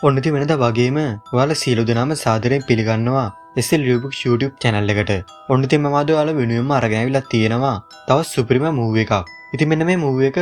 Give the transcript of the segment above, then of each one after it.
ඔන්න ඉතින් වෙනදා වගේම ඔයාලා සියලු දෙනාම සාදරයෙන් පිළිගන්නවා SL Rubik YouTube channel එකට. ඔන්න ඉතින් මම අද ඔයාලා වෙනුවෙන්ම අරගෙන ආවිලා තියෙනවා තවත් සුපිරිම මූවි එකක්. ඉතින් මෙන්න මේ මූවි එක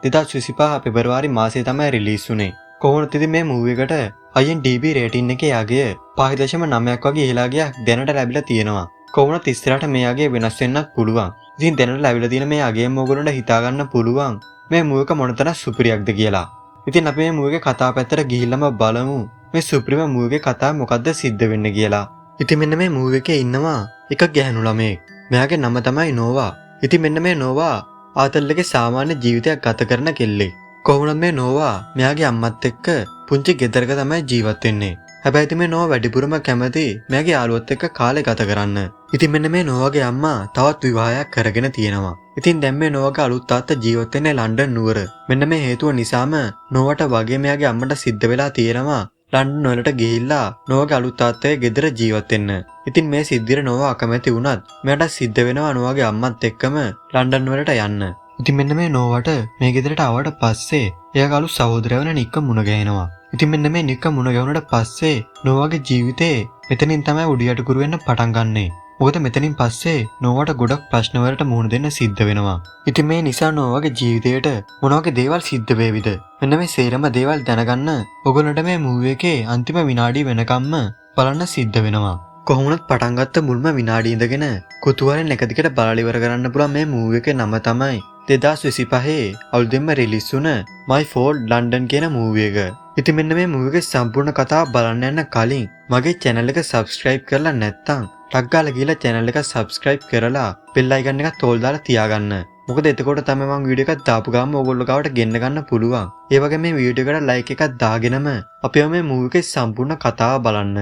2025 පෙබරවාරි මාසයේ තමයි රිලීස් වුනේ. කොහොමද ඉතින් මේ මූවි එකට IMDb rating එකේ යගය 5.9ක් වගේ ඉහළා ගියක් දැනට ලැබිලා තියෙනවා. කොහොමද ඉස්සරහට මේ යගය වෙනස් වෙන්නත් පුළුවන්. ඉතින් දැනට ලැබිලා තියෙන මේ යගයෙන් ඔයගොල්ලන්ට හිතා ගන්න පුළුවන් මේ මූවි එක මොනතරම් සුපිරියක්ද කියලා. ඉතින් අපි මේ මූවි එකේ කතාව පැත්තට ගිහිල්ලාම බලමු මේ සුපිරිම මූවි එකේ කතාව මොකද්ද සිද්ධ වෙන්නේ කියලා. ඉතින් මෙන්න මේ මූවි එකේ ඉන්නවා එක ගැහණු ළමයෙක්. මෙයාගේ නම තමයි නෝවා. ඉතින් මෙන්න මේ නෝවා ආතල්ලගේ සාමාන්‍ය ජීවිතයක් ගත කරන කෙල්ලෙක්. කොහොමද මේ නෝවා මෙයාගේ අම්මත් එක්ක පුංචි ගෙදරක තමයි ජීවත් වෙන්නේ. හැබැයි ඉතින් මේ නෝවා වැඩිපුරම කැමති මෙයාගේ යාළුවොත් එක්ක කාලය ගත කරන්න. ඉතින් මෙන්න මේ නෝවාගේ අම්මා තවත් විවාහයක් කරගෙන තියෙනවා. ඉතින් දැන් මේ නෝවාගේ අලුත් තාත්තා ජීවත් වෙන්නේ ලන්ඩන් නුවර. මෙන්න මේ හේතුව නිසාම නෝවට වගේ මෙයාගේ අම්මට සිද්ධ වෙලා තියෙනවා ලන්ඩන් වලට ගිහිල්ලා නෝවාගේ අලුත් තාත්තගේ ගෙදර ජීවත් වෙන්න. ඉතින් මේ සිද්ධියට නෝවා අකමැති වුණත් මෙයාට සිද්ධ වෙනවා නෝවාගේ අම්මත් එක්කම ලන්ඩන් වලට යන්න. ඉතින් මෙන්න මේ නෝවට මේ ගෙදරට ආවට පස්සේ එයාගේ අලුත් සහෝදරයා වෙන නික්ක මුණ ගැහෙනවා. ඉතින් මෙන්න මේ නික්ක මුණ ගැහුණට පස්සේ නෝවාගේ ජීවිතේ මෙතනින් තමයි උඩියට කුරු වෙන්න පටන් ගන්නෙ. මොකද මෙතනින් පස්සේ නෝවාට ගොඩක් ප්‍රශ්න වලට මුහුණ දෙන්න සිද්ධ වෙනවා. ඉතින් මේ නිසා නෝවාගේ ජීවිතේට මොන වගේ දේවල් සිද්ධ වේවිද? මෙන්න මේ සේරම දේවල් දැනගන්න ඔයගොල්ලන්ට මේ මූවි එකේ අන්තිම විනාඩිය වෙනකම්ම බලන්න සිද්ධ වෙනවා. කොහොමවත් පටන් ගත්ත මුල්ම විනාඩිය ඉඳගෙන කුතුහලෙන් එක දිගට බලලා ඉවර කරන්න පුළුවන් මේ මූවි එකේ නම තමයි 2025 අවුරුද්දෙම රිලීස් වුණ My Fault London කියන මූවි එක. ඉතින් මෙන්න මේ මූවි එකේ සම්පූර්ණ කතාව බලන්න යන්න කලින් මගේ channel එක subscribe කරලා නැත්නම් ටක් ගාලා ගිහලා channel එක subscribe කරලා bell icon එක තෝල් දාලා තියාගන්න. මොකද එතකොට තමයි මම වීඩියෝ එකක් දාපු ගාම ඔයගොල්ලෝ ගාවට ගෙන්න ගන්න පුළුවන්. ඒ වගේම මේ වීඩියෝ එකට like එකක් දාගෙනම අපිව මේ මූවි එකේ සම්පූර්ණ කතාව බලන්න.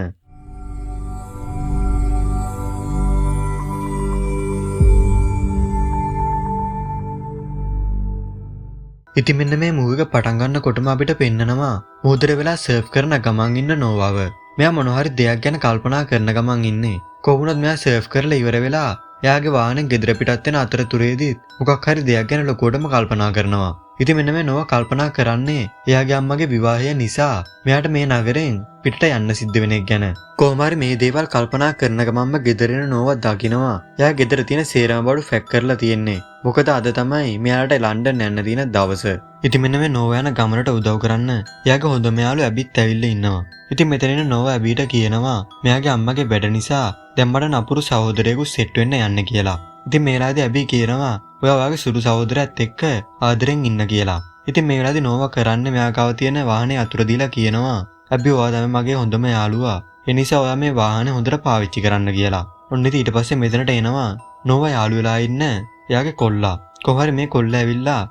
ඉතින් මෙන්න මේ මූවි එක පටන් ගන්නකොටම අපිට පෙන්නනවා මුහුදට වෙලා සර්ෆ් කරන ගමන් ඉන්න නෝවාව. මෙයා මොන හරි දෙයක් ගැන කල්පනා කරන ගමන් ඉන්නේ. කොහොමද මෙයා සර්ෆ් කරලා ඉවර වෙලා එයාගේ වාහනේ ගෙදර පිටත් වෙන අතරතුරේදී මොකක් හරි දෙයක් ගැන ලොකුවටම කල්පනා කරනවා. ඉතින් මෙන්න මේ නෝවා කල්පනා කරන්නේ එයාගේ අම්මගේ විවාහය නිසා මෙයාට මේ නගරෙන් පිටට යන්න සිද්ධ වෙන එක ගැන. කොහොම හරි මේ දේවල් කල්පනා කරන ගමන්ම ගෙදරින නෝවා දකිනවා එයා ගෙදර තියෙන සේරම බඩු ෆැක් කරලා තියෙන්නේ. මොකද අද තමයි මෙයාට ලන්ඩන් යන්න තියෙන දවස. ඉතින් මෙන්න මේ නෝවා යන ගමනට උදව් කරන්න එයාගේ හොඳම යාළුවා ඇබිත් ඇවිල්ලා ඉන්නවා. ඉතින් මෙතන ඉන්න නෝවා ඇබිට කියනවා මෙයාගේ අම්මගේ වැඩ නිසා දැන් මට නපුරු සහෝදරයෙකු සෙට් වෙන්න යන්න කියලා. ඉතින් මේ වෙලාවේදී ඇබි කියනවා ඔයා ඔයාගේ සුදු සහෝදරයාත් එක්ක ආදරෙන් ඉන්න කියලා. ඉතින් මේ වෙලාවේදී නෝවා කරන්නේ මෙයා ගාව තියෙන වාහනේ අතුර දීලා කියනවා ඇබි ඔයා තමයි මගේ හොඳම යාළුවා. ඒ නිසා ඔයා මේ වාහනේ හොඳට පාවිච්චි කරන්න කියලා. ඔන්න ඉතින් ඊට පස්සේ මෙතනට එනවා නෝවා යාළු වෙලා ඉන්න එයාගේ කොල්ලා. කොහොම හරි මේ කොල්ලා ඇවිල්ලා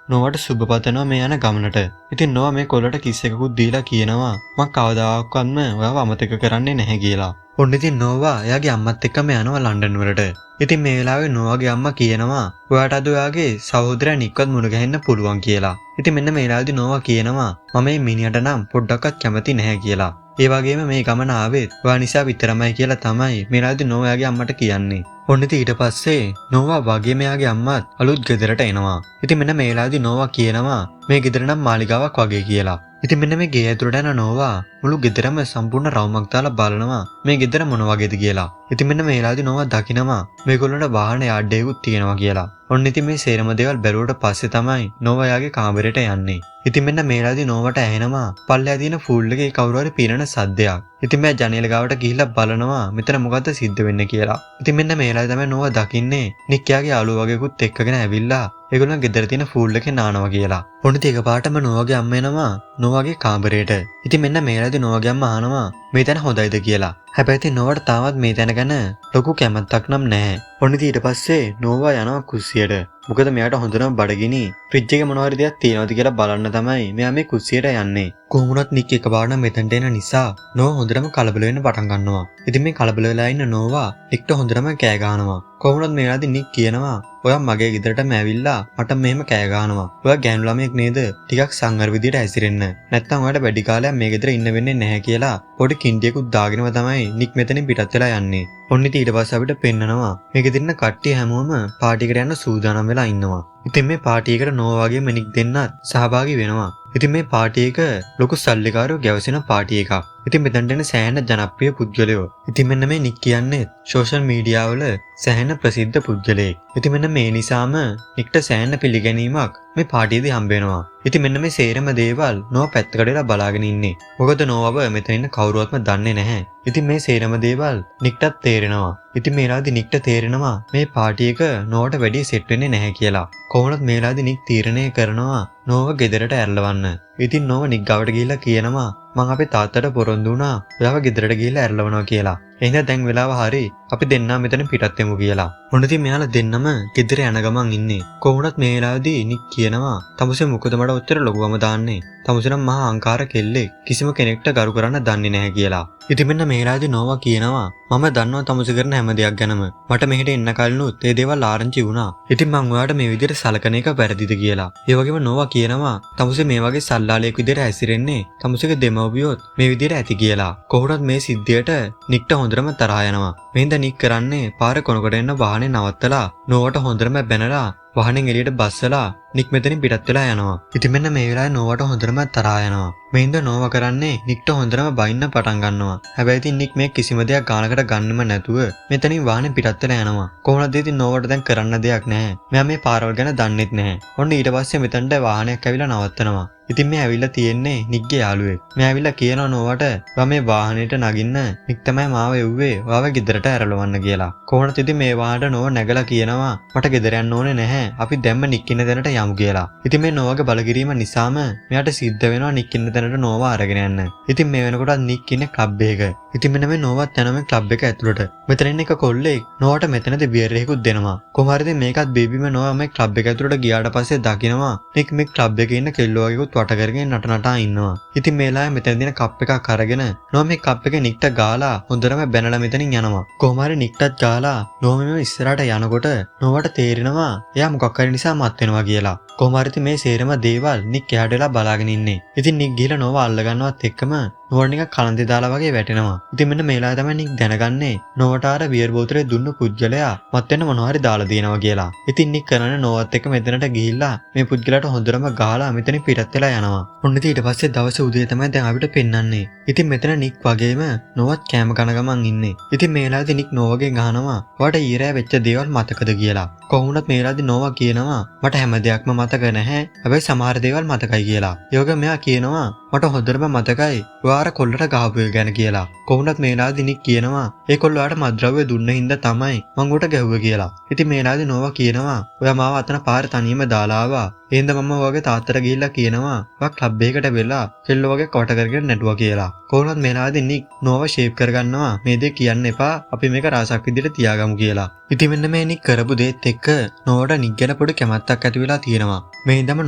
නෝවාට සුබ පතනවා මේ යන ගමනට. ඉතින් නෝවා මේ කොල්ලට කිස් එකකුත් දීලා කියනවා මම කවදාකවත්ම ඔයාව අමතක කරන්නේ නැහැ කියලා. ඔන්න ඉතින් නෝවා එයාගේ අම්මත් එක්කම යනවා ලන්ඩන් වලට. ඉතින් මේ වෙලාවේ නෝවාගේ අම්මා කියනවා ඔයාට අද ඔයාගේ සහෝදරයා නික්වත් මුණ ගැහෙන්න පුළුවන් කියලා. ඉතින් මෙන්න මේ වෙලාවේදී නෝවා කියනවා මම මේ මිනිහට නම් පොඩ්ඩක්වත් කැමති නැහැ කියලා. ඒ වගේම මේ ගමන ආවෙත් ඔයා නිසා විතරමයි කියලා තමයි මේ වෙලාවේදී නෝවාගේ අම්මට කියන්නේ. ඔන්න ඉතින් ඊට පස්සේ නෝවා වගේ මෙයාගේ අම්මත් අලුත් ගෙදරට එනවා. ඉතින් මෙන්න මේ වෙලාවේදී නෝවා කියනවා මේ ගෙදර නම් මාලිගාවක් වගේ කියලා. ඉතින් මෙන්න මේ ගේ ඇතුළට යන නෝවා මුළු ගෙදරම සම්පූර්ණ රවුමක් දාලා බලනවා මේ ගෙදර මොන වගේද කියලා. ඉතින් මෙන්න මේ වෙලාවේදී නෝවා දකිනවා මේගොල්ලන්ට වාහන යාඩේකුත් තියෙනවා කියලා. ඔන්න ඉතින් මේ සේරම දේවල් බැලුවට පස්සේ තමයි නෝවා යාගේ කාමරයට යන්නේ. ඉතින් මෙන්න මේ වෙලාවේදී නෝවට ඇහෙනවා පල්ලෙහා තියෙන ෆූල් එකේ කවුරු හරි පිරෙන සද්දයක්. ඉතින් මම ජනේල ගාවට ගිහිල්ලා බලනවා මෙතන මොකද්ද සිද්ධ වෙන්නේ කියලා. ඉතින් මෙන්න මේ වෙලාවේ තමයි නෝවා දකින්නේ නික්යාගේ යාළුවෝ වගේකුත් එක්කගෙන ඇවිල්ලා ඒගොල්ලන් ගෙදර තියෙන ෆූල් එකේ නානවා කියලා. ඔන්න ඉතින් එකපාරටම නෝවාගේ අම්මා එනවා නෝවාගේ කාමරයට. ඉතින් මෙන්න මේ වෙලාවේදී නෝවාගේ අම්මා අහනවා මේ තැන හොඳයිද කියලා. හැබැයි ඉතින් නෝවට තාමත් මේ තැන ගැන ලොකු කැමැත්තක් නම් නැහැ. ඔන්න ඉතින් ඊට පස්සේ නෝවා යනවා කුස්සියට. මොකද මෙයාට හොඳටම බඩගිනි ෆ්‍රිජ් එකේ මොන හරි දෙයක් තියෙනවද කියලා බලන්න තමයි මෙයා මේ කුස්සියට යන්නේ. කොහොමුණත් නික් එකපාරට මෙතනට එන නිසා නෝවා හොඳටම කලබල වෙන්න පටන් ගන්නවා. ඉතින් මේ කලබල වෙලා ඉන්න නෝවා නික්ට හොඳටම කෑ ගහනවා. කොහොමුණත් මේ වෙලාවේදී නික් කියනවා ඔයා මගේ ගෙදරටම ඇවිල්ලා මට මෙහෙම කෑ ගහනවා. ඔයා ගෑනු ළමයෙක් නේද? ටිකක් සංවර විදියට ඇසිරෙන්න. නැත්නම් ඔයාට වැඩි කාලයක් මේ ගෙදර ඉන්න වෙන්නේ නැහැ කියලා පොඩි කින්ඩියකුත් දාගෙනම තමයි නික් මෙතනින් පිටත් වෙලා යන්නේ. ඔන්න ඉතින් ඊට පස්සේ අපිට පෙන්නනවා මේ ගෙදර ඉන්න කට්ටිය හැමෝම පාටි එකට යන්න සූදානම් වෙලා ඉන්නවා. ඉතින් මේ පාටි එකට නෝවා වගේ මිනික් දෙන්නත් සහභාගී වෙනවා. ඉතින් මේ පාටි එක ලොකු සල්ලිකාරයෝ ගැවසෙන පාටි එකක්. ඉතින් මෙතනට එන සෑහෙන ජනප්‍රිය පුද්ගලයෝ. ඉතින් මෙන්න මේ නික් කියන්නේ සෝෂල් මීඩියා වල සෑහෙන ප්‍රසිද්ධ පුද්ගලයෙක්. ඉතින් මෙන්න මේ නිසාම නික්ට සෑහෙන පිළිගැනීමක් මේ පාටියේදී හම්බ වෙනවා. ඉතින් මෙන්න මේ සේරම දේවල් නෝ පැත්තකට වෙලා බලාගෙන ඉන්නේ. මොකද නෝවව මෙතන ඉන්න කවුරුවත්ම දන්නේ නැහැ. ඉතින් මේ සේරම දේවල් නික්ටත් තේරෙනවා. ඉතින් මේලාදී නික්ට තේරෙනවා මේ පාටි එක නෝවට වැඩි සෙට් වෙන්නේ නැහැ කියලා. කොහොමද මේලාදී නික් තීරණය කරනවා නෝව ගෙදරට ඇරලවන්න. ඉතින් නෝව නික් ගාවට ගිහිල්ලා කියනවා මං අපේ තාත්තට පොරොන්දු වුණා ඔයාව ගෙදරට ගිහිල්ලා ඇරලවනවා කියලා. එහෙනම් දැන් වෙලාව හරි අපි දෙන්නා මෙතන පිටත් වෙමු කියලා. මොන ඉතින් මෙයාලා දෙන්නම ගෙදර යන ගමන් ඉන්නේ. කොහොමවත් මේ වෙලාවේදී නික් කියනවා තමුසේ මොකද මට ඔච්චර ලොකුවම දාන්නේ. තමුසේ නම් මහා අංකාර කෙල්ලෙක් කිසිම කෙනෙක්ට ගරු කරන්න දන්නේ නැහැ කියලා. ඉතින් මෙන්න මේ වෙලාවේදී නෝවා කියනවා මම දන්නවා තමුසේ කරන හැම දෙයක් ගැනම. මට මෙහෙට එන්න කලිනුත් ඒ දේවල් ආරංචි වුණා. ඉතින් මං ඔයාලට මේ විදිහට සලකන එක වැරදිද කියලා. ඒ වගේම නෝවා කියනවා තමුසේ මේ වගේ සල්ලාලයෙක් විදිහට හැසිරෙන්නේ තමුසේගේ දෙමව්පියොත් මේ විදිහට ඇති කියලා. කොහොමවත් මේ සිද්ධියට නික්ට හොඳටම තරහා යනවා. මෙහින්ද නික් කරන්නේ පාර කොනකට එන්න වාහනේ නවත්තලා නෝවට හොඳටම බැනලා වාහනෙන් එළියට බස්සලා නික් මෙතනින් පිටත් වෙලා යනවා. ඉතින් මෙන්න මේ වෙලාවේ නෝවට හොඳටම තරහා යනවා. මෙහින්ද නෝව කරන්නේ නික්ට හොඳටම බයින්න පටන් ගන්නවා. හැබැයි ඉතින් නික් මේ කිසිම දෙයක් ගානකට ගන්නෙම නැතුව මෙතනින් වාහනේ පිටත් වෙලා යනවා. කොහොමද ඉතින් නෝවට දැන් කරන්න දෙයක් නැහැ. මෙයා මේ පාරවල් ගැන දන්නෙත් නැහැ. ඔන්න ඊට පස්සේ මෙතනට වාහනයක් ඇවිල්ලා නවත්තනවා. ඉතින් මේ ඇවිල්ලා තියෙන්නේ නික්ගේ යාළුවෙක්. මේ ඇවිල්ලා කියනවා නෝවට ඔයා මේ වාහනේට නගින්න නික් තමයි මාව එව්වේ ඔයාව ගෙදරට ඇරලවන්න කියලා. කොහොමද ඉතින් මේ වාහනට නෝව නැගලා කියනවා මට ගෙදර යන්න ඕනේ නැහැ. අපි දැම්ම නික් ඉන්න තැනට යමු කියලා. ඉතින් මේ නෝවගේ බලකිරීම නිසාම මෙයාට සිද්ධ වෙනවා නික් ඉන්න තැනට නෝව අරගෙන යන්න. ඉතින් මේ වෙනකොට නික් ඉන්නේ ක්ලබ් එකක. ඉතින් මෙන්න මේ නෝවත් යනවා මේ ක්ලබ් එක ඇතුළට. මෙතන ඉන්න එක කොල්ලෙක් නෝවට මෙතනදී බියර් එකකුත් දෙනවා. කොහොම හරි මේකත් බේබිම නෝව මේ ක්ලබ් එක ඇතුළට ගියාට පස්සේ දකිනවා නික් මේ ක්ලබ් එකේ ඉන්න කෙල්ලෝ වගේකුත් වට කරගෙන නටනටා ඉන්නවා. ඉතින් මේ ලාය මෙතන දින කප් එකක් අරගෙන නෝ මේ කප් එකේ නික්ට ගාලා හොඳටම බැනලා මෙතනින් යනවා. කොහොම හරි නික්ටත් ගාලා නෝ මේ ඉස්සරහට යනකොට නෝවට තේරෙනවා එයා මොකක් හරි නිසා මත් වෙනවා කියලා. කොහොම හරි මේ සේරම දේවල් නික් එහාට වෙලා බලාගෙන ඉන්නේ. ඉතින් නික් ගිහලා නෝව අල්ල ගන්නවත් එක්කම නෝවට නිකන් කලන්තේ දාලා වගේ වැටෙනවා. ඉතින් මෙන්න මේලා තමයි නික් දැනගන්නේ නෝවට අර බියර් බෝතලේ දුන්න පුජ්‍යලයා මත් වෙන්න මොනවා හරි දාලා දිනවා කියලා. ඉතින් නික් කරන්නේ නෝවත් එක්ක මෙතනට ගිහිල්ලා මේ පුජ්‍යලට හොඳටම ගහලා මෙතනින් පිටත් වෙලා යනවා. ඔන්න ඉතින් ඊට පස්සේ දවසේ උදේ තමයි දැන් අපිට පෙන්වන්නේ. ඉතින් මෙතන නික් වගේම නෝවත් කෑම කන ගමන් ඉන්නේ. ඉතින් මේලාදී නික් නෝවගෙන් අහනවා "ඔයාට ඊරෑ වෙච්ච දේවල් මතකද කියලා?" කොහොමුණත් මේලාදී නෝවා කියනවා "මට හැම දෙයක්ම මතක නැහැ. හැබැයි සමහර දේවල් මතකයි" කියලා. ඒ වගේම මෙයා කියනවා "මට හොඳටම මතකයි ඔයාර කොල්ලට ගහපු එක ගැන" කියලා. කොහොමුණත් මේලාදී නික් කියනවා "ඒ කොල්ල ඔයාට මත්ද්‍රව්‍ය දුන්න හින්දා තමයි මං උට ගැහුවේ" කියලා. ඉතින් මේලාදී නෝවා කියනවා "ඔයා මාව අතන පාර තනියම දාලා ආවා. එහෙනම් මම ඔයාගේ තාත්තට ගිහිල්ලා කියනවා ඔයා ක්ලබ් එකකට වෙලා කෙල්ලෝ වගේ කොට කරගෙන නැටුවා කියලා." කොහොමවත් මේලාදී නික් නෝව ෂේප් කරගන්නවා මේ දේ කියන්න එපා අපි මේක රාසක් විදිහට තියාගමු කියලා. ඉතින් මෙන්න මේ නික් කරපු දේත් එක්ක නෝවට නික් ගැන පොඩි කැමැත්තක් ඇති වෙලා තියෙනවා. මේ ඉඳම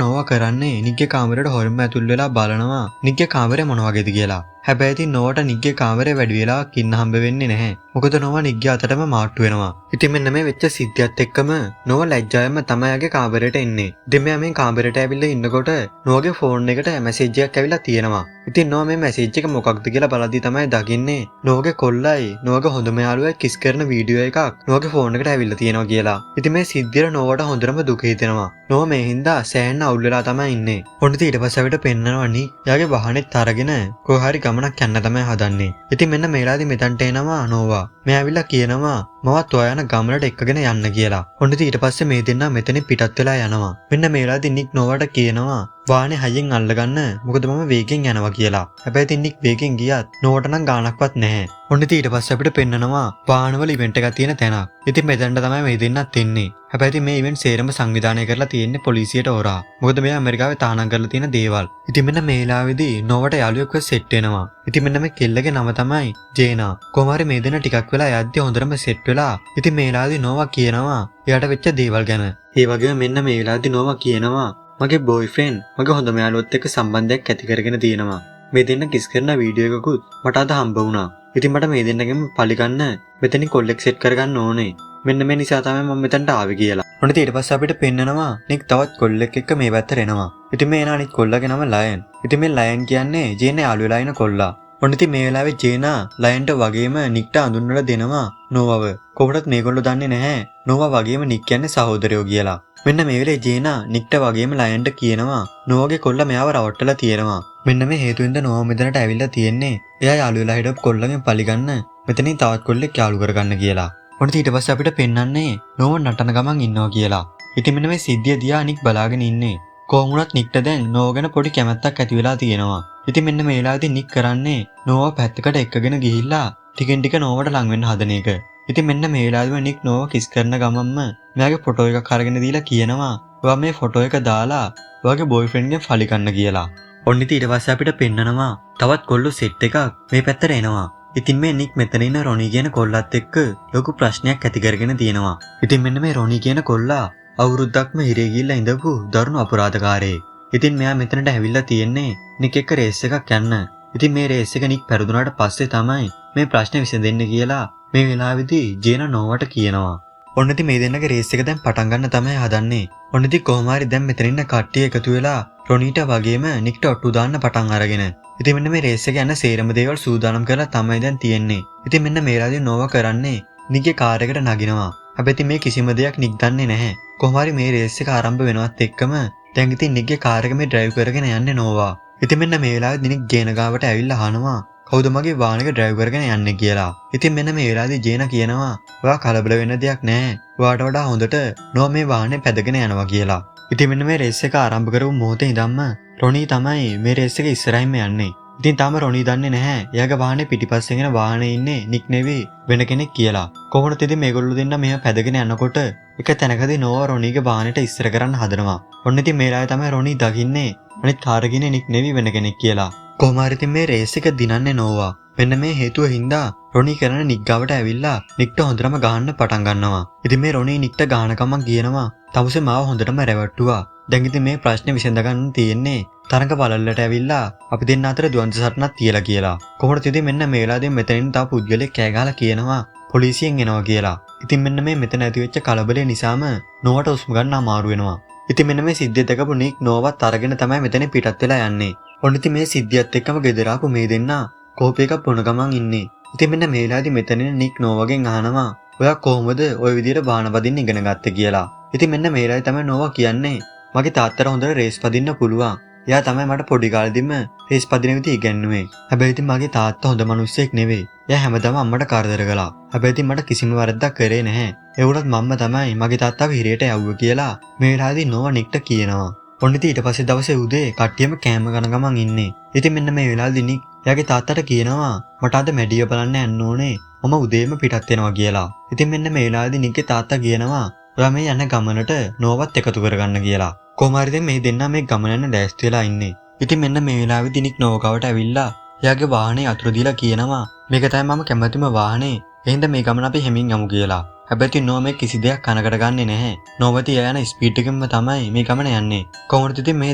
නෝවා කරන්නේ නික්ගේ කාමරේට හොරෙන්ම ඇතුල් වෙලා බලනවා නික්ගේ කාමරේ මොන වගේද කියලා. හැබැයි ඉතින් නෝවට නික්ගේ කාමරේ වැඩි වෙලාවක් ඉන්න හම්බ වෙන්නේ නැහැ. මොකද නෝවා නික්ගේ අතටම මාට්ටු වෙනවා. ඉතින් මෙන්න මේ වෙච්ච සිද්ධියත් එක්කම නෝවා ලැජ්ජාවෙන්ම තමයිගේ කාමරේට එන්නේ. ඉතින් මෙයා මේ කාමරේට ඇවිල්ලා ඉන්නකොට නෝවාගේ ෆෝන් එකට මැසේජ් එකක් ඇවිල්ලා තියෙනවා. ඉතින් නෝවා මේ මැසේජ් එක මොකක්ද කියලා බලද්දි තමයි දකින්නේ නෝවාගේ කොල්ලයි නෝවාගේ හොඳම යාළුවා කිස් කරන වීඩියෝ එකක් නෝවාගේ ෆෝන් එකට ඇවිල්ලා තියෙනවා කියලා. ඉතින් මේ සිද්ධියට නෝවට හොඳටම දුක හිතෙනවා. නෝවා මේ හින්දා සෑහෙන අවුල් වෙලා තමයි ඉන්නේ. ඔන්න ඊට පස්සේ අපිට පෙන්නනවා නික් යාගේ වාහනේත් අරගෙන කොහේ හරි ගමනක් යන්න තමයි හදන්නේ. ඉතින් මෙන්න මේලාදී මෙතනට එනවා නෝවා. මෙයා ඇවිල්ලා කියනවා මමත් ඔයා යන ගමනට එක්කගෙන යන්න කියලා. ඔන්න ඊට පස්සේ මේ දෙන්නා මෙතනින් පිටත් වෙලා යනවා. මෙන්න මේලාදී නික් නෝවට කියනවා වාහනේ හයියෙන් අල්ලගන්න මොකද මම වේගෙන් යනවා කියලා. හැබැයි ඉතින් නික් වේගෙන් ගියත් නෝවට නම් ගාණක්වත් නැහැ. ඔන්න ඊට පස්සේ අපිට පෙන්නනවා වාහනවල ඉවෙන්ට් එකක් තියෙන තැනක්. ඉතින් මෙතනට තමයි මේ දෙන්නත් එන්නේ. හැබැයි ඉතින් මේ ඉවෙන්ට් සේරම සංවිධානය කරලා තියෙන්නේ පොලිසියට හොරා. මොකද මෙයා ඇමරිකාවේ තානම් කරලා තියෙන දේවල්. ඉතින් මෙන්න මේ වෙලාවේදී නෝවට යාළුවෙක්ව සෙට් වෙනවා. ඉතින් මෙන්න මේ කෙල්ලගේ නම තමයි ජේනා. කොහොම හරි මේ දෙන්න ටිකක් වෙලා යද්දි හොඳටම සෙට් වෙලා. ඉතින් මේ වෙලාවේදී නෝවා කියනවා එයාට වෙච්ච දේවල් ගැන. ඒ වගේම මෙන්න මේ වෙලාවේදී නෝවා කියනවා මගේ බොයිෆ්‍රෙන්ඩ් මගේ හොඳම යාළුවත් එක්ක සම්බන්ධයක් ඇති කරගෙන තියෙනවා. මේ දෙන්න කිස් කරන වීඩියෝ එකකුත් මට අද හම්බ වුණා. ඉතින් මට මේ දෙන්නගෙම පරිගන්න මෙතනින් කොල්ලෙක් සෙට් කරගන්න ඕනේ. මෙන්න මේ නිසා තමයි මම මෙතනට ආවේ කියලා. ඔන්න ඊට පස්සේ අපිට පෙන්නනවා නික් තවත් කොල්ලෙක් එක්ක මේ පැත්තට එනවා. ඉතින් මේ එන අනිත් කොල්ලගේ නම ලයන්. ඉතින් මේ ලයන් කියන්නේ ජේනා යාළු වෙලා ඉන කොල්ලා. ඔන්න ඉතින් මේ වෙලාවේ ජේනා ලයන්ට වගේම නික්ට අඳුන්වලා දෙනවා නෝවව. කොහොමද මේගොල්ලෝ දන්නේ නැහැ නෝවා වගේම නික් කියන්නේ සහෝදරයෝ කියලා. මෙන්න මේ වෙලේ ජේනා නික්ට වගේම ලයන්ට කියනවා නෝවාගේ කොල්ලා මෙයාව රවට්ටලා තියෙනවා. මෙන්න මේ හේතුවෙන්ද නෝවා මෙතනට ඇවිල්ලා තියෙන්නේ. එයා යාළු වෙලා හිටපු කොල්ලගෙන් පලිගන්න මෙතනින් තවත් කොල්ලෙක් යාළු කරගන්න කියලා. ඔන්න ඊට පස්සේ අපිට පෙන්වන්නේ නෝවා නටන ගමන් ඉන්නවා කියලා. ඉතින් මෙන්න මේ සිද්ධිය දිහා නික් බලාගෙන ඉන්නේ. කොහොම වුණත් නික්ට දැන් නෝවා ගැන පොඩි කැමැත්තක් ඇති වෙලා තියෙනවා. ඉතින් මෙන්න මේ වෙලාවේදී නික් කරන්නේ නෝවා පැත්තකට එක්කගෙන ගිහිල්ලා ටිකෙන් ටික නෝවට ලං වෙන්න හදන එක. ඉතින් මෙන්න මේ වෙලාවේදී නික් නෝවා කිස් කරන ගමන්ම මෙයාගේ ෆොටෝ එකක් අරගෙන දීලා කියනවා ඔයා මේ ෆොටෝ එක දාලා ඔයාගේ බොයිෆ්‍රෙන්ඩ්ගෙන් ෆලි ගන්න කියලා. ඔන්න ඉතින් ඊට පස්සේ අපිට පෙන්නනවා තවත් කොල්ලෝ සෙට් එකක් මේ පැත්තට එනවා. ඉතින් මේ නික් මෙතන ඉන්න රොනි කියන කොල්ලත් එක්ක ලොකු ප්‍රශ්නයක් ඇති කරගෙන තියෙනවා. ඉතින් මෙන්න මේ රොනි කියන කොල්ලා අවුරුද්දක්ම හිරේ ගිහිල්ලා ඉඳපු දරුණු අපරාධකාරයෙක්. ඉතින් මෙයා මෙතනට ඇවිල්ලා තියෙන්නේ නික් එක්ක රේස් එකක් යන්න. ඉතින් මේ රේස් එක නික් පෙරදුනාට පස්සේ තමයි මේ ප්‍රශ්නේ විසඳෙන්නේ කියලා මේ වෙලාවේදී ජේනා නෝවට කියනවා. ඔන්න ඉතින් මේ දෙන්නගේ රේස් එක දැන් පටන් ගන්න තමයි හදන්නේ. ඔන්න ඉතින් කොහොම හරි දැන් මෙතන ඉන්න කට්ටිය එකතු වෙලා රොනිට වගේම නික්ට ඔට්ටු දාන්න පටන් අරගෙන. ඉතින් මෙන්න මේ රේස් එක යන සේරම දේවල් සූදානම් කරලා තමයි දැන් තියෙන්නේ. ඉතින් මෙන්න මේ වෙලාවේදී නෝවා කරන්නේ නික්ගේ කාර් එකට නගිනවා. හැබැයි මේ කිසිම දෙයක් නික් දන්නේ නැහැ. කොහොම හරි මේ රේස් එක ආරම්භ වෙනවත් එක්කම දැන් ඉතින් නික්ගේ කාර් එක මේ ඩ්‍රයිව් කරගෙන යන්නේ නෝවා. ඉතින් මෙන්න මේ වෙලාවේදී නික් ජේන ගාවට ඇවිල්ලා අහනවා කවුද මගේ වාහන එක ඩ්‍රයිව් කරගෙන යන්නේ කියලා. ඉතින් මෙන්න මේ වෙලාවේදී ජේන කියනවා ඔයා කලබල වෙන්න දෙයක් නැහැ. ඔයාට වඩා හොඳට නෝ මේ වාහනේ පැදගෙන යනවා කියලා. ඉතින් මෙන්න මේ රේස් එක ආරම්භ කරපු මොහොතේ ඉඳන්ම රොනි තමයි මේ රේස් එක ඉස්සරහින්ම යන්නේ. ඉතින් තාම රොනි දන්නේ නැහැ එයාගේ වාහනේ පිටිපස්සෙන් එන වාහනේ ඉන්නේ නික් නෙවෙයි වෙන කෙනෙක් කියලා. කොහොමද ඉතින් මේගොල්ලෝ දෙන්න මෙහෙම පැදගෙන යනකොට එක තැනකදී නෝවා රොනිගේ වාහනේට ඉස්සර කරන්න හදනවා. ඔන්න ඉතින් මේ වෙලාවේ තමයි රොනි දකින්නේ අනිත් කාර් එකේ නික් නෙවෙයි වෙන කෙනෙක් කියලා. කොහොම හරි ඉතින් මේ රේස් එක දිනන්නේ නෝවා. මෙන්න මේ හේතුව හින්දා රොනි කරන නික් ගාවට ඇවිල්ලා නික්ට හොඳටම ගහන්න පටන් ගන්නවා. ඉතින් මේ රොනි නික්ට ගහන කමක් කියනවා තමුසේ මාව හොඳටම රැවට්ටුවා. දැන් ඉතින් මේ ප්‍රශ්නේ විසඳ ගන්න තියෙන්නේ තරඟ බලල්ලට ඇවිල්ලා අපි දෙන්න අතර ද්වන්ද සටනක් තියලා කියලා. කොහොමද ඉතින් මෙන්න මේ වෙලාවේදී මෙතනින් තව පුද්ගලෙක් කෑ ගහලා කියනවා පොලිසියෙන් එනවා කියලා. ඉතින් මෙන්න මේ මෙතන ඇති වෙච්ච කලබලය නිසාම නෝවට උස්ම ගන්න අමාරු වෙනවා. ඉතින් මෙන්න මේ සිද්ධිය දැකපු නික් නෝවත් අරගෙන තමයි මෙතනින් පිටත් වෙලා යන්නේ. ඔන්න ඉතින් මේ සිද්ධියත් එක්කම ගෙදර ආපු මේ දෙන්නා කෝපි එකක් බොන ගමන් ඉන්නේ. ඉතින් මෙන්න මේ වෙලාවේදී මෙතනින් නික් නෝවගෙන් අහනවා ඔයා කොහොමද ওই විදිහට බාන පදින්න ඉගෙන ගත්තේ කියලා. ඉතින් මෙන්න මේ වෙලාවේ තමයි නෝවා කියන්නේ මගේ තාත්තට හොඳට රේස් පදින්න පුළුවන්. එයා තමයි මට පොඩි කාලෙදිම රේස් පදින විදිහ ඉගෙනුවේ. හැබැයි ඉතින් මගේ තාත්තා හොඳ මිනිස්සෙක් නෙවෙයි. එයා හැමදාම අම්මට කරදර කළා. හැබැයි ඉතින් මට කිසිම වරදක් කරේ නැහැ. ඒ වුණත් මම්ම තමයි මගේ තාත්තාව හිරේට යවුවා කියලා මේ වෙලාවේදී නෝවා නික්ට කියනවා. ඔන්න ඉතින් ඊට පස්සේ දවසේ උදේ කට්ටියම කෑම කන ගමන් ඉන්නේ. ඉතින් මෙන්න මේ වෙලාවේදී නික් එයාගේ තාත්තට කියනවා මට අද මැඩිය බලන්න යන්න ඕනේ. මම උදේම පිටත් වෙනවා කියලා. ඉතින් මෙන්න මේ වෙලාවේදී නික්ගේ තාත්තා කියනවා ඔයා මේ යන ගමනට නෝවත් එකතු කරගන්න කියලා. කොහොම හරි දැන් මේ දෙන්නා මේ ගමන යන දැස්ති වෙලා ඉන්නේ. ඉතින් මෙන්න මේ වෙලාවේදී නික් නෝවකට ඇවිල්ලා එයාගේ වාහනේ අතුරු දීලා කියනවා මේක තමයි මම කැමතිම වාහනේ. එහෙනම් මේ ගමන අපි හැමින් යමු කියලා. හැබැයි නෝ මේ කිසි දෙයක් කනකට ගන්නෙ නැහැ. නෝවති යන ස්පීඩ් එකෙන්ම තමයි මේ ගමන යන්නේ. කොහොමද ඉතින් මේ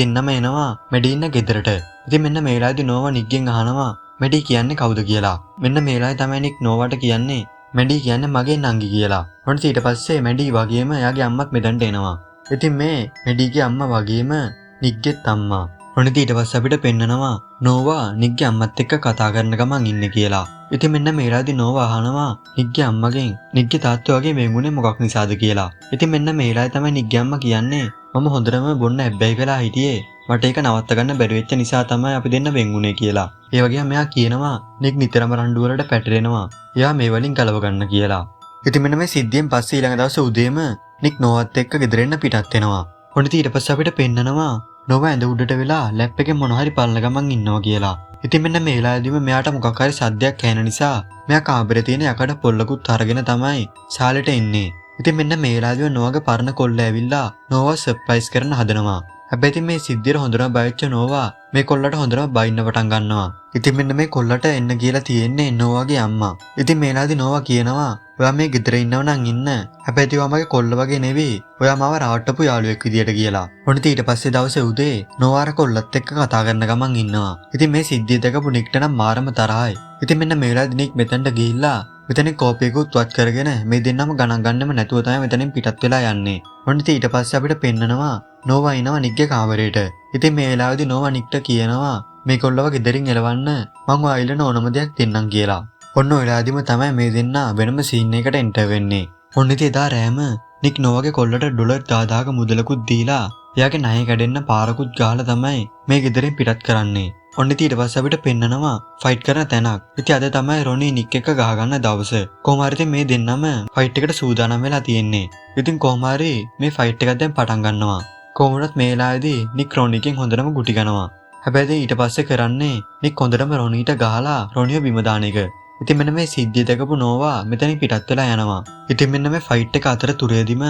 දෙන්නම එනවා මැඩි ඉන්න ගෙදරට. ඉතින් මෙන්න මේ වෙලාවේදී නෝවා නික්ගෙන් අහනවා මැඩි කියන්නේ කවුද කියලා. මෙන්න මේ වෙලාවේ තමයි නික් නෝවට කියන්නේ මැඩි කියන්නේ මගේ නංගි කියලා. ඔන්න ඊට පස්සේ මැඩි වගේම එයාගේ අම්මත් මෙතනට එනවා. ඉතින් මේ මැඩිගේ අම්මා වගේම නික්ගෙත් අම්මා. ඔන්න ඊට පස්සේ අපිට පෙන්නනවා නෝවා නික්ගේ අම්මත් එක්ක කතා කරන ගමන් ඉන්නේ කියලා. ඉතින් මෙන්න මේ වෙලාවේදී නෝවා අහනවා නික්ගේ අම්මගෙන් නික්ගේ තාත්තා වගේ වෙන්ුනේ මොකක් නිසාද කියලා. ඉතින් මෙන්න මේ වෙලාවේ තමයි නික්ගේ අම්මා කියන්නේ මම හොඳටම බොන්න හැබ්බැහි වෙලා හිටියේ. මට ඒක නවත්ත ගන්න බැරි වෙච්ච නිසා තමයි අපි දෙන්න වෙන්ුනේ කියලා. ඒ වගේම මෙයා කියනවා නික් නිතරම රණ්ඩු වලට පැටලෙනවා. එයා මේ වලින් ගලව ගන්න කියලා. ඉතින් මෙන්න මේ සිද්ධියෙන් පස්සේ ඊළඟ දවසේ උදේම නික් නෝවත් එක්ක ගෙදරින් පිටත් වෙනවා. ඔන්න ඊට පස්සේ අපිට පෙන්නනවා නෝවා ඇඳ උඩට වෙලා ලැප් එකේ මොන හරි බලන ගමන් ඉන්නවා කියලා. ඉතින් මෙන්න මේ වෙලාවේදීම මෙයාට මොකක් හරි සද්දයක් ඇහෙන නිසා මෙයා කාමරේ තියෙන යකඩ පොල්ලකුත් අරගෙන තමයි ශාලෙට එන්නේ. ඉතින් මෙන්න මේ වෙලාවේදී නෝවාගේ පරණ කොල්ල ඇවිල්ලා නෝවා සර්ප්‍රයිස් කරන්න හදනවා. හැබැයි ඉතින් මේ සිද්ධියට හොඳටම බය වෙච්ච නෝවා මේ කොල්ලට හොඳටම බයින්න පටන් ගන්නවා. ඉතින් මෙන්න මේ කොල්ලට එන්න කියලා තියෙන්නේ නෝවාගේ අම්මා. ඉතින් මේ වෙලාවේදී නෝවා කියනවා ඔයා මේ ගෙදර ඉන්නව නම් ඉන්න. හැබැයි ඉතින් මගේ කොල්ල වගේ නෙවෙයි. ඔයා මාව රවට්ටපු යාළුවෙක් විදියට කියලා. ඔන්න ඊට පස්සේ දවසේ උදේ නෝවාර කොල්ලත් එක්ක කතා කරන ගමන් ඉන්නවා. ඉතින් මේ සිද්ධිය දැකපු නික්ට නම් මාරම තරහයි. ඉතින් මෙන්න මේ වෙලාවේදී නික් මෙතනට ගිහිල්ලා මෙතනින් කෝපියකුත් වත් කරගෙන මේ දෙන්නම ගණන් ගන්නෙම නැතුව තමයි මෙතනින් පිටත් වෙලා යන්නේ. ඔන්න ඊට පස්සේ අපිට පෙන්නනවා නෝවා එනවා නික්ගේ කාමරේට. ඉතින් මේ වෙලාවේදී නෝවා නික්ට කියනවා මේ කොල්ලව ගෙදරින් එලවන්න මං ඔයාලට ඕනම දෙයක් දෙන්නම් කියලා. ඔන්න ඔය වෙලාවේදීම තමයි මේ දෙන්න වෙනම සීන් එකකට එන්ටර් වෙන්නේ. ඔන්න ඉතින් එදා රෑම නික් නෝවාගේ කොල්ලට ඩොලර් 10000ක මුදලකුත් දීලා එයාගේ ණය කැඩෙන්න පාරකුත් ගහලා තමයි මේ ගෙදරින් පිටත් කරන්නේ. ඔන්න ඉතින් ඊට පස්සේ අපිට පෙන්නනවා ෆයිට් කරන තැනක්. ඉතින් අද තමයි රොනි නික් එක්ක ගහගන්න දවස. කොහොම හරි ඉතින් මේ දෙන්නම ෆයිට් එකට සූදානම් වෙලා තියෙන්නේ. ඉතින් කොහොම හරි මේ ෆයිට් එක දැන් පටන් ගන්නවා. කොහොමවත් මේ වෙලාවේදී නික් රොනිගෙන් හොඳටම ගුටි ගන්නවා. හැබැයි ඊට පස්සේ කරන්නේ නික් හොඳටම රොනිට ගහලා රොනිව බිම දාන එක. ඉතින් මෙන්න මේ සිද්ධිය දැකපු නෝවා මෙතනින් පිටත් වෙලා යනවා. ඉතින් මෙන්න මේ ෆයිට් එක අතරතුරේදීම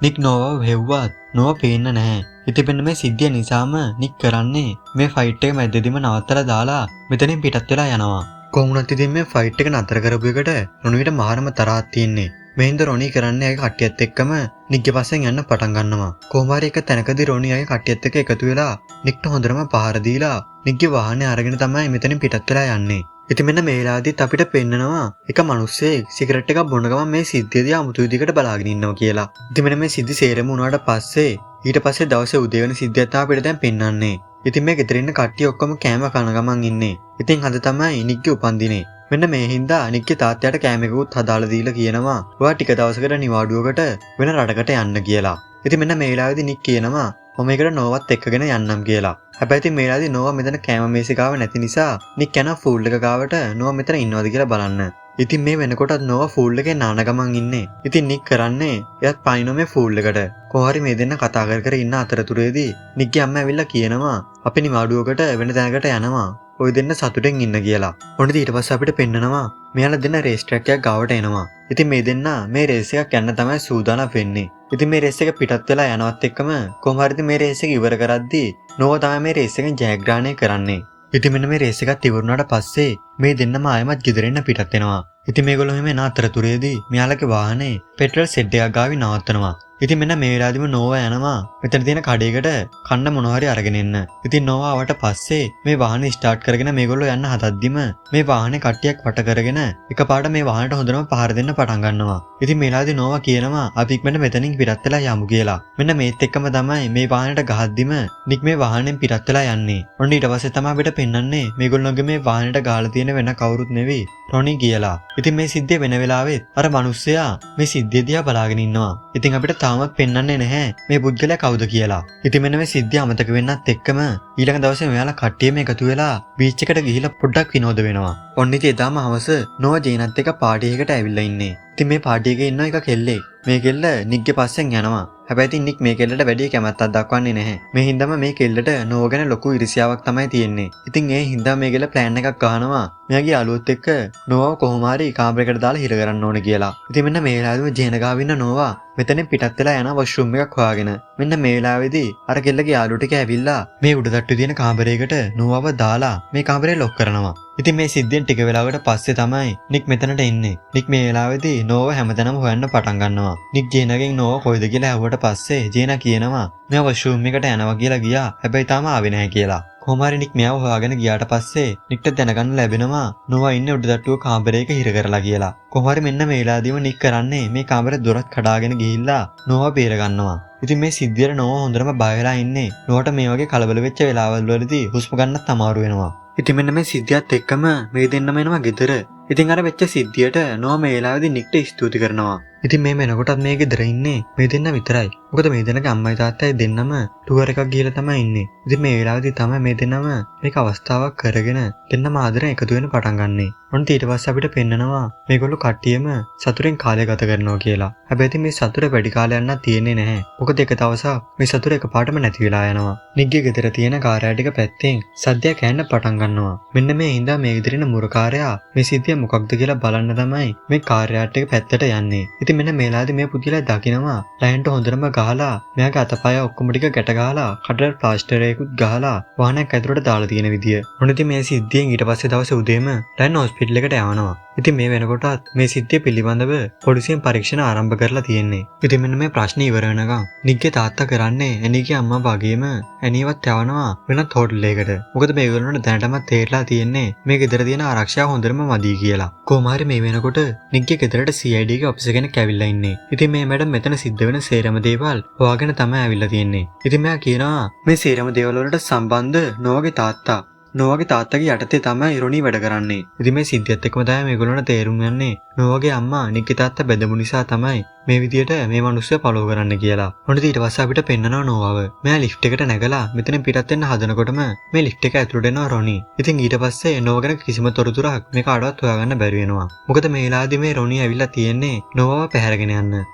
නික් නෝවාව හෙව්වත් නෝවා පේන්න නැහැ. ඉතින් මෙන්න මේ සිද්ධිය නිසාම නික් කරන්නේ මේ ෆයිට් එක මැද්දේදීම නවත්තලා දාලා මෙතනින් පිටත් වෙලා යනවා. කොහොමුණත් ඉතින් මේ ෆයිට් එක නතර කරපු එකට රොනිට මාරම තරහක් තියෙන්නේ. මේ හින්දා රොනි කරන්නේ අය කට්ටියත් එක්කම නික්ගේ පස්සෙන් යන්න පටන් ගන්නවා. කොහොම හරි එක තැනකදී රොනි අය කට්ටියත් එක්ක එකතු වෙලා නික්ට හොඳටම පහර දීලා නික්ගේ වාහනේ අරගෙන තමයි මෙතනින් පිටත් වෙලා යන්නේ. ඉතින් මෙන්න මේ වෙලාවේදීත් අපිට පෙන්නනවා එක මිනිස්සෙක් සිගරට් එකක් බොන ගමන් මේ සිද්ධිය දිහා අමුතු විදිහකට බලාගෙන ඉන්නවා කියලා. ඉතින් මෙන්න මේ සිද්ධි සේරම වුණාට පස්සේ ඊට පස්සේ දවසේ උදේ වෙන සිද්ධියත් අපිට දැන් පෙන්වන්නේ. ඉතින් මේ ගෙදර ඉන්න කට්ටිය ඔක්කොම කෑම කන ගමන් ඉන්නේ. ඉතින් අද තමයි නික්ගේ උපන්දිනේ. මෙන්න මේ හින්දා නික්ගේ තාත්තයාට කෑම එකකුත් හදාලා දීලා කියනවා ඔයා ටික දවසකට නිවාඩුවකට වෙන රටකට යන්න කියලා. ඉතින් මෙන්න මේ වෙලාවේදී නික් කියනවා මම ඒකට නෝවත් එක්කගෙන යන්නම් කියලා. හැබැයි ඉතින් මේ වෙලාවේදී නෝවා මෙතන කෑම මේසෙ ගාව නැති නිසා නික් යනවා ෆූල් එක ගාවට නෝවා මෙතන ඉන්නවද කියලා බලන්න. ඉතින් මේ වෙනකොටත් නෝවා ෆූල් එකේ නාන ගමන් ඉන්නේ. ඉතින් නික් කරන්නේ එයාත් පනිනවා මේ ෆූල් එකට. කොහොම හරි මේ දෙන්න කතා කර ඉන්න අතරතුරේදී නික්ගේ අම්මා ඇවිල්ලා කියනවා අපි නිවාඩුවකට වෙන තැනකට යනවා. ඔය දෙන්න සතුටෙන් ඉන්න කියලා. ඔන්න ඊට පස්සේ අපිට පෙන්නනවා මෙයාලා දෙන්න රේස් ට්‍රැක් එකක් ගාවට එනවා. ඉතින් මේ දෙන්න මේ රේස් එකක් යන්න තමයි සූදානම් වෙන්නේ. ඉතින් මේ රේස් එක පිටත් වෙලා යනවත් එක්කම කොහොම හරි මේ රේස් එක ඉවර කරද්දී නෝවා තමයි මේ රේස් එකෙන් ජයග්‍රහණය කරන්නේ. ඉතින් මෙන්න මේ රේස් එකත් ඉවරුණාට පස්සේ මේ දෙන්නම ආයෙමත් ගෙදරින් පිටත් වෙනවා. ඉතින් මේගොල්ලෝ මෙහෙම යන අතරතුරේදී මෙයාලගේ වාහනේ පෙට්‍රල් සෙට් එකක් ගාවි නවත්තනවා. ඉතින් මෙන්න මේ වෙලාවේදීම නෝවා යනවා මෙතන තියෙන කඩේකට කන්න මොනවා හරි අරගෙන එන්න. ඉතින් නෝවා ආවට පස්සේ මේ වාහනේ ස්ටාර්ට් කරගෙන මේගොල්ලෝ යන්න හදද්දිම මේ වාහනේ කට්ටියක් වට කරගෙන එකපාරට මේ වාහනට හොඳටම පහර දෙන්න පටන් ගන්නවා. ඉතින් මේ වෙලාවේදී නෝවා කියනවා අපි ඉක්මනට මෙතනින් පිටත් වෙලා යමු කියලා. මෙන්න මේත් එක්කම තමයි මේ වාහනට ගහද්දිම නික් මේ වාහනේ පිටත් වෙලා යන්නේ. ඔන්න ඊට පස්සේ තමයි අපිට පෙන්වන්නේ මේගොල්ලෝගේ මේ වාහනට ගාලා තියෙන වෙන කවුරුත් නෙවෙයි රොනි කියලා. ඉතින් මේ සිද්ධිය වෙන වෙලාවෙත් අර මිනිස්සයා මේ සිද්ධිය දිහා බලාගෙන ඉන්නවා. ඉතින් අපිට තාමත් පෙන්වන්නේ නැහැ මේ පුද්ගලයා කවුද කියලා. ඉතින් මෙන්න මේ සිද්ධිය අමතක වෙන්නත් එක්කම ඊළඟ දවසේ මෙයාලා කට්ටියම එකතු වෙලා බීච් එකට ගිහිල්ලා පොඩ්ඩක් විනෝද වෙනවා. ඔන්න ඉතින් එදාම හවස නෝවා ජේනත් එක්ක පාටි එකකට ඇවිල්ලා ඉන්නේ. ඉතින් මේ පාටි එකේ ඉන්න එක කෙල්ලෙක්. මේ කෙල්ල නික්ගේ පස්සෙන් යනවා. හැබැයි ඉතින් නික් මේ කෙල්ලට වැඩි කැමැත්තක් දක්වන්නේ නැහැ. මේ හින්දාම මේ කෙල්ලට නෝවා ගැන ලොකු ඉරිසියාවක් තමයි තියෙන්නේ. ඉතින් ඒ හින්දා මේ කෙල්ල ප්ලෑන් එකක් ගහනවා. මෙයාගේ යාළුවොත් එක්ක නෝවාව කොහොම හරි කාමරයකට දාලා හිර කරන්න ඕනේ කියලා. ඉතින් මෙන්න මේ වෙලාවෙම ජේන ගාව ඉන්න නෝවා මෙතනින් පිටත් වෙලා යන වොෂ්රූම් එකක් හොයාගෙන. මෙන්න මේ වෙලාවේදී අර කෙල්ලගේ යාළුවෝ ටික ඇවිල්ලා මේ උඩ තට්ටුවේ තියෙන කාමරයකට නෝවාව දාලා මේ කාමරේ ලොක් කරනවා. ඉතින් මේ සිද්ධියෙන් ටික වෙලාවකට පස්සේ තමයි නික් මෙතනට එන්නේ. නික් මේ වෙලාවේදී නෝවා හැමතැනම හොයන්න පටන් ගන්නවා. නික් ජේනගෙන් නෝවා කොයිද කියලා ඇහුවට පස්සේ ජේනා කියනවා මෙයා වොෂ්රූම් එකට යනවා කියලා ගියා. හැබැයි තාම ආවේ නැහැ කියලා. කොහොම හරි නික් මෙයාව හොයාගෙන ගියාට පස්සේ නික්ට දැනගන්න ලැබෙනවා නෝවා ඉන්නේ උඩ තට්ටුව කාමරයක හිර කරලා කියලා. කොහොම හරි මෙන්න මේ වෙලාවදීම නික් කරන්නේ මේ කාමරේ දොරත් කඩාගෙන ගිහිල්ලා නෝවා බේර ගන්නවා. ඉතින් මේ සිද්ධියට නෝවා හොඳටම බය වෙලා ඉන්නේ. නෝවාට මේ වගේ කලබල වෙච්ච වෙලාවල් වලදී හුස්ම ගන්නත් අමාරු වෙනවා. ඉතින් මෙන්න මේ සිද්ධියත් එක්කම මේ දෙන්නම එනවා ගෙදර. ඉතින් අර වෙච්ච සිද්ධියට නෝවා මේ වෙලාවේදී නික්ට ස්තුති කරනවා. ඉතින් මේ වෙනකොටත් මේ ගෙදර ඉන්නේ මේ දෙන්න විතරයි. මොකද මේ දෙන්නගේ අම්මයි තාත්තයි දෙන්නම ටුවර් එකක් ගිහලා තමයි ඉන්නේ. ඉතින් මේ වෙලාවේදී තමයි මේ දෙන්නම මේක අවස්ථාවක් කරගෙන දෙන්නම ආදරෙන් එකතු වෙන්න පටන් ගන්නෙ. ඔන්න ඊට පස්සේ අපිට පෙන්නනවා මේගොල්ලෝ කට්ටියම සතුටින් කාලය ගත කරනවා කියලා. හැබැයි ඉතින් මේ සතුට වැඩි කාලයක් නම් තියෙන්නේ නැහැ. මොකද එක දවසක් මේ සතුට එකපාරටම නැති වෙලා යනවා. නික්ගේ ගෙදර තියෙන කාර්යය ටික පැත්තෙන් සද්දයක් ඇහෙන්න පටන් ගන්නවා. මෙන්න මේ හින්දා මේ ගෙදරින මුරකාරයා මේ සිද්ධිය මොකක්ද කියලා බලන්න තමයි මේ කාර්යයට එක පැත්තට යන්නේ. ඉතින් මෙන්න මේලාදී මේ පුතිලා දකිනවා ලයින්ට හොඳටම ගහලා මෙයාගේ අතපය ඔක්කොම ටික ගැට ගහලා කඩල ප්ලාස්ටර් එකකුත් ගහලා වාහනයක් ඇතුළට දාලා තියෙන විදිය. ඔන්න ඉතින් මේ සිද්ධියෙන් ඊට පස්සේ දවසේ උදේම ලයින් හොස්පිටල් එකට යවනවා. ඉතින් මේ වෙනකොටත් මේ සිද්ධිය පිළිබඳව පොලිසියෙන් පරීක්ෂණ ආරම්භ කරලා තියෙන්නේ. ඉතින් මෙන්න මේ ප්‍රශ්නේ ඉවර වෙනකම් නික්ගේ තාත්තා කරන්නේ ඇනීගේ අම්මා වගේම ඇනීවත් යවනවා වෙනත් හෝටල් එකකට. මොකද මේගොල්ලන්ට දැනටමත් තේරලා තියෙන්නේ මේ ගෙදර තියෙන ආරක්ෂාව හොඳටම මදි කියලා. කොහොම හරි මේ වෙනකොට නික්ගේ ගෙදරට CID ගේ ඔෆිසර් කෙනෙක් ඇවිල්ලා ඉන්නේ. ඉතින් මේ මැඩම් මෙතන සිද්ධ වෙන සේරම දේවල් හොයාගෙන තමයි ඇවිල්ලා තියෙන්නේ. ඉතින් මෙයා කියනවා මේ සේරම දේවල් වලට සම්බන්ධ නෝවාගේ තාත්තා නෝවාගේ තාත්තගේ යටතේ තමයි රොනි වැඩ කරන්නේ. ඉතින් මේ සිද්ධියත් එක්කම තමයි මේගොල්ලන්ට තේරුම් යන්නේ නෝවාගේ අම්මා නික්ගේ තාත්තා බැඳපු නිසා තමයි මේ විදියට මේ මිනිස්සු ෆලෝ කරන්න කියලා. මොකද ඊට පස්සේ අපිට පෙන්නනවා නෝවාව. මෙයා ලිෆ්ට් එකට නැගලා මෙතන පිටත් වෙන්න හදනකොටම මේ ලිෆ්ට් එක ඇතුළට එනවා රොනි. ඉතින් ඊට පස්සේ නෝවා ගැන කිසිම තොරතුරක් මේ කාටවත් හොයාගන්න බැරි වෙනවා. මොකද මේ වෙලාවේදී මේ රොනි ඇවිල්ලා තියෙන්නේ නෝවාව පැහැරගෙන යන්න.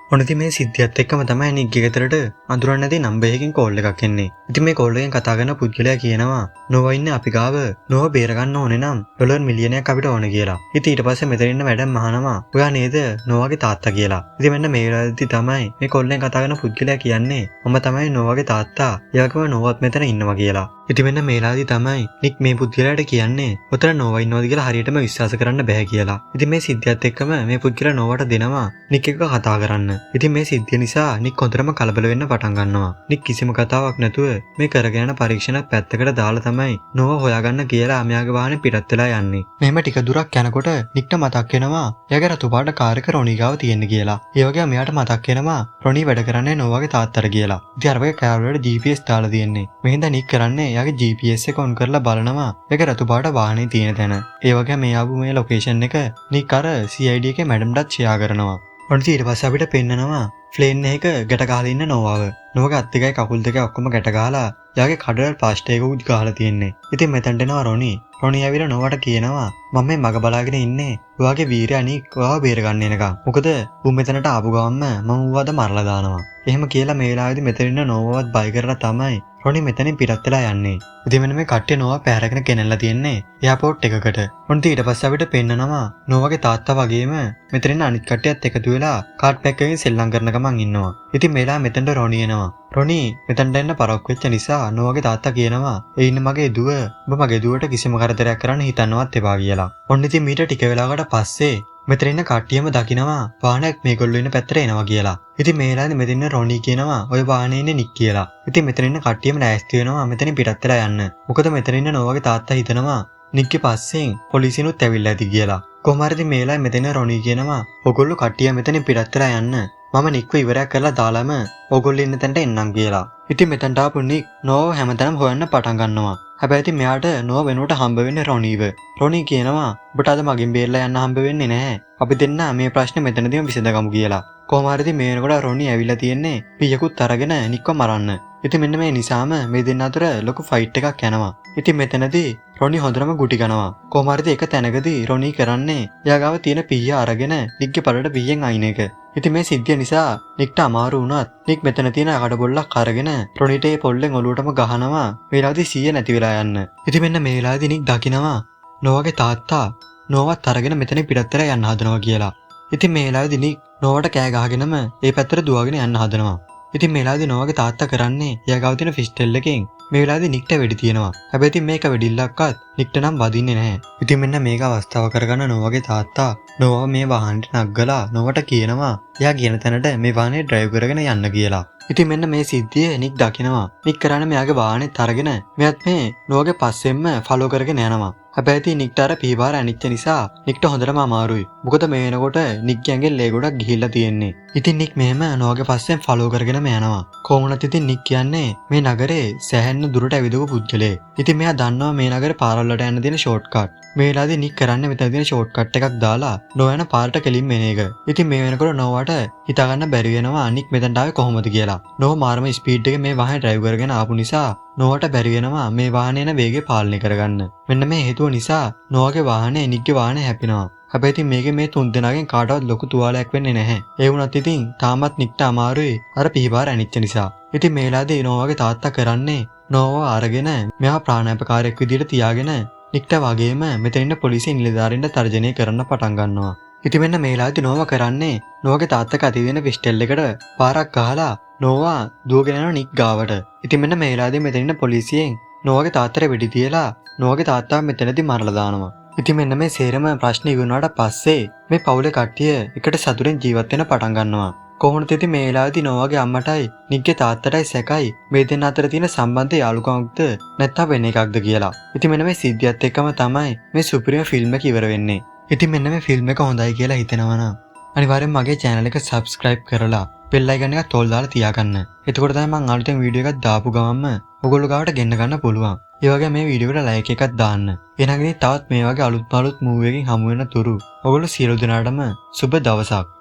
ඔන්න ඉතින් මේ සිද්ධියත් එක්කම තමයි නික්ගේ ගෙදරට අඳුරන්නේ නැති නම්බර් එකකින් කෝල් එකක් එන්නේ. ඉතින් මේ කෝල් එකෙන් කතා කරන පුද්ගලයා කියනවා නෝවා ඉන්නේ අපි ගාව. නෝවා බේර ගන්න ඕනේ නම් ඩොලර් මිලියනයක් අපිට ඕන කියලා. ඉතින් ඊට පස්සේ මෙතන ඉන්න මැඩම් අහනවා ඔයා නේද නෝවාගේ තාත්තා කියලා. ඉතින් මෙන්න මේ වෙලාවේදී තමයි මේ කෝල් එකෙන් කතා කරන පුද්ගලයා කියන්නේ මම තමයි නෝවාගේ තාත්තා. ඒ වගේම නෝවාත් මෙතන ඉන්නවා කියලා. ඉතින් මෙන්න මේ වෙලාවේදී තමයි නික් මේ පුද්ගලයාට කියන්නේ ඔතන නෝවා ඉන්නවද කියලා හරියටම විශ්වාස කරන්න බෑ කියලා. ඉතින් මේ සිද්ධියත් එක්කම මේ පුද්ගලයා නෝවාට දෙනවා නික් එක්ක කතා කරන්න. ඉතින් මේ සිද්ධිය නිසා නික් හොඳටම කලබල වෙන්න පටන් ගන්නවා. නික් කිසිම කතාවක් නැතුව මේ කරගෙන යන පරීක්ෂණයක් පැත්තකට දාලා තමයි නෝවා හොයාගන්න කියලා මෙයාගේ වාහනේ පිටත් වෙලා යන්නේ. මෙහෙම ටික දුරක් යනකොට නික්ට මතක් වෙනවා එයාගේ රතු පාට කාර් එක රොනි ගාව තියෙන කියලා. ඒ වගේම මෙයාට මතක් වෙනවා රොනි වැඩ කරන්නේ නෝවාගේ තාත්තට කියලා. ඉතින් අර වගේ කාර් වලට GPS දාලා තියෙන්නේ. මෙහෙන්ද නික් කරන්නේ එයාගේ GPS එක ඔන් කරලා බලනවා එයාගේ රතු පාට වාහනේ තියෙන තැන. ඒ වගේම මේ ආපු මේ ලොකේෂන් එක නික් අර CID එකේ මැඩම්ටත් ෂෙයා කරනවා. ඔන්න ඊට පස්සේ අපිට පෙන්නනවා ප්ලේන් එක ගැට ගහලා ඉන්න නෝවාව. නෝවාගේ අත් දෙකයි කකුල් දෙකයි ඔක්කොම ගැට ගහලා එයාගේ කඩවල ප්ලාස්ටික් එක උත් ගහලා තියෙන්නේ. ඉතින් මෙතනට එනවා රොනි. රොනි ඇවිල්ලා නෝවාට කියනවා මම මේ මග බලාගෙන ඉන්නේ. ඔයාගේ වීරයා නික් ඔයාව බේර ගන්න එනකම්. මොකද ඌ මෙතනට ආපු ගමන්ම මම ඌවද මරලා දානවා. එහෙම කියලා මේ වෙලාවේදී මෙතන ඉන්න නෝවාවත් බය කරලා තමයි රොනි මෙතනින් පිටත් වෙලා යන්නේ. ඉතින් මෙන්න මේ කට්ටිය නෝවා පැහැරගෙන ගෙනල්ලා තියන්නේ එයාපෝට් එකකට. ඔන්න ඊට පස්සේ අපිට පෙන්නනවා නෝවාගේ තාත්තා වගේම මෙතන ඉන්න අනිත් කට්ටියත් එකතු වෙලා කාඩ් පැක් එකකින් සෙල්ලම් කරන ගමන් ඉන්නවා. ඉතින් මේලා මෙතනට රොනි එනවා. රොනි මෙතනට එන්න පරක්කු වෙච්ච නිසා නෝවාගේ තාත්තා කියනවා ඒ ඉන්න මගේ දුව ඔබ මගේ දුවට කිසිම කරදරයක් කරන්න හිතන්නවත් එපා කියලා. ඔන්න ඉතින් මීට ටික වෙලාවකට පස්සේ මෙතන ඉන්න කට්ටියම දකිනවා වාහනයක් මේගොල්ලෝ ඉන්න පැත්තට එනවා කියලා. ඉතින් මේ වෙලාවේ මෙතන ඉන්න රොනි කියනවා ඔය වාහනේ ඉන්නේ නික් කියලා. ඉතින් මෙතන ඉන්න කට්ටියම ලෑස්ති වෙනවා මෙතනින් පිටත් වෙලා යන්න. මොකද මෙතන ඉන්න නෝවාගේ තාත්තා හිතනවා නික්ගේ පස්සෙන් පොලිසියනුත් ඇවිල්ලා ඇති කියලා. කොහොම හරි මේ වෙලාවේ මෙතන රොනි කියනවා ඔයගොල්ලෝ කට්ටිය මෙතනින් පිටත් වෙලා යන්න. මම නික්ව ඉවරයක් කරලා දාලාම ඔයගොල්ලෝ ඉන්න තැනට එන්නම් කියලා. ඉතින් මෙතනට ආපු නික් නෝව හැමතැනම හොයන්න පටන් ගන්නවා. හැබැයි ඉතින් මෙයාට නෝව වෙනුවට හම්බ වෙන්නේ රොනිව. රොනි කියනවා ඔබට අද මගෙන් බේරලා යන්න හම්බ වෙන්නේ නැහැ. අපි දෙන්න මේ ප්‍රශ්නේ මෙතනදීම විසඳගමු කියලා. කොහොම හරි ඉතින් මේ වෙනකොට රොනි ඇවිල්ලා තියෙන්නේ පියකුත් අරගෙන නික්ව මරන්න. ඉතින් මෙන්න මේ නිසාම මේ දෙන්න අතර ලොකු ෆයිට් එකක් යනවා. ඉතින් මෙතනදී රොනි හොඳටම ගුටි ගනවා. කොහොම හරි එක තැනකදී රොනි කරන්නේ එයා ගාව තියෙන පීය අරගෙන නික්ගේ පළට පීයෙන් අයින් එක. ඉතින් මේ සිද්ධිය නිසා නික්ට අමාරු වුණත් නික් මෙතන තියෙන කඩබොල්ලක් අරගෙන රොනිට ඒ පොල්ලෙන් ඔලුවටම ගහනවා මේ වෙලාවේදී සීය නැති වෙලා යන්න. ඉතින් මෙන්න මේ වෙලාවේදී නික් දකිනවා නෝවාගේ තාත්තා නෝවත් අරගෙන මෙතන පිටත් වෙලා යන්න හදනවා කියලා. ඉතින් මේ වෙලාවේදී නික් නෝවට කෑ ගහගෙනම ඒ පැත්තට දුවගෙන යන්න හදනවා. ඉතින් මේ වෙලාවේදී නෝවාගේ තාත්තා කරන්නේ එයා ගාව තියෙන ෆිස්ටල් එකෙන් මේ වෙලාවේදී නික්ට වෙඩි තියෙනවා. හැබැයි ඉතින් මේක වෙඩිල්ලක්වත් නික්ට නම් වදින්නේ නැහැ. ඉතින් මෙන්න මේක අවස්ථාව කරගන්න නෝවාගේ තාත්තා නෝව මේ වාහනේට නග්ගලා නෝවට කියනවා එයා කියන තැනට මේ වාහනේ ඩ්‍රයිව් කරගෙන යන්න කියලා. ඉතින් මෙන්න මේ සිද්ධිය නික් දකිනවා. නික් කරන්නේ මෙයාගේ වාහනේත් අරගෙන මෙයත් මේ නෝවගේ පස්සෙන්ම ෆලෝ කරගෙන යනවා. හැබැයි ඉතින් නික්ට අර පීපාර අනිච්ච නිසා නික්ට හොඳටම අමාරුයි. මොකද මේ වෙනකොට නික්ගේ ඇඟෙන් ලේ ගොඩක් ගිහිල්ලා තියෙන්නේ. ඉතින් නික් මෙහෙම නෝවගේ පස්සෙන් ෆලෝ කරගෙනම යනවා. කොහොමවත් ඉතින් නික් කියන්නේ මේ නගරේ සෑහෙන්න දුරට ඇවිදපු පුද්ගලයෙක්. ඉතින් මෙයා දන්නවා මේ නගරේ පාරවල් වලට යන්න තියෙන ෂෝට් කට්. මේ වෙලාවේදී නික් කරන්නේ මෙතන තියෙන ෂෝට් කට් එකක් දාලා නොයන පාරට කෙලින්ම එන එක. ඉතින් මේ වෙනකොට නෝවට හිතා ගන්න බැරි වෙනවා නික් මෙතනට ආවේ කොහොමද කියලා. නෝ මාරම ස්පීඩ් එකේ මේ වාහනේ ඩ්‍රයිව් කරගෙන ආපු නිසා නෝවට බැරි වෙනවා මේ වාහනේ යන වේගය පාලනය කරගන්න. මෙන්න මේ හේතුව නිසා නෝගේ වාහනේ නික්ගේ වාහනේ හැපෙනවා. හැබැයි ඉතින් මේකේ මේ තුන් දෙනාගෙන් කාටවත් ලොකු තුවාලයක් වෙන්නේ නැහැ. ඒ වුණත් ඉතින් තාමත් නික්ට අමාරුයි අර පීපාර අනිච්ච නිසා. ඉතින් මේ වෙලාවේදී නෝවාගේ තාත්තා කරන්නේ නෝව අරගෙන මෙයා ප්‍රාණාපකාරයෙක් විදිහට තියාගෙන නික්ට වගේම මෙතන ඉන්න පොලිසිය නිලධාරීන්ට තර්ජනය කරන්න පටන් ගන්නවා. ඉතින් මෙන්න මේ වෙලාවේදී නෝවා කරන්නේ නෝවාගේ තාත්තට අති වෙන පිස්ටල් එකට පාරක් ගහලා නෝවා දුවගෙන යනවා නික් ගාවට. ඉතින් මෙන්න මේ වෙලාවේදී මෙතන ඉන්න පොලිසියෙන් නෝවාගේ තාත්තට වෙඩි තියලා නෝවාගේ තාත්තාව මෙතනදී මරලා දානවා. ඉතින් මෙන්න මේ සේරම ප්‍රශ්න ඉවරනාට පස්සේ මේ පවුලේ කට්ටිය එකට සතුටින් ජීවත් වෙන්න පටන් ගන්නවා. කොහොමද ඉතින් මේ වෙලාවේදී නෝවාගේ අම්මටයි නික්ගේ තාත්තටයි සැකයි මේ දෙන්න අතර තියෙන සම්බන්ධය යාළුකමක්ද නැත්නම් වෙන එකක්ද කියලා. ඉතින් මෙන්න මේ සිද්ධියත් එක්කම තමයි මේ සුපිරිම ෆිල්ම් එක ඉවර වෙන්නේ. ඉතින් මෙන්න මේ ෆිල්ම් එක හොඳයි කියලා හිතෙනවා නම් අනිවාර්යෙන් මගේ channel එක subscribe කරලා bell icon එක තෝල් දාලා තියාගන්න. එතකොට තමයි මම අලුතෙන් වීඩියෝ එකක් දාපු ගමන්ම ඔයගොල්ලෝ ගාවට ගෙන්න ගන්න පුළුවන්. ඒ වගේ මේ වීඩියෝ එකට like එකක් දාන්න. එනගින් තවත් මේ වගේ අලුත් movie එකකින් හමු වෙන තුරු ඔයගොල්ලෝ සියලු දෙනාටම සුබ දවසක්.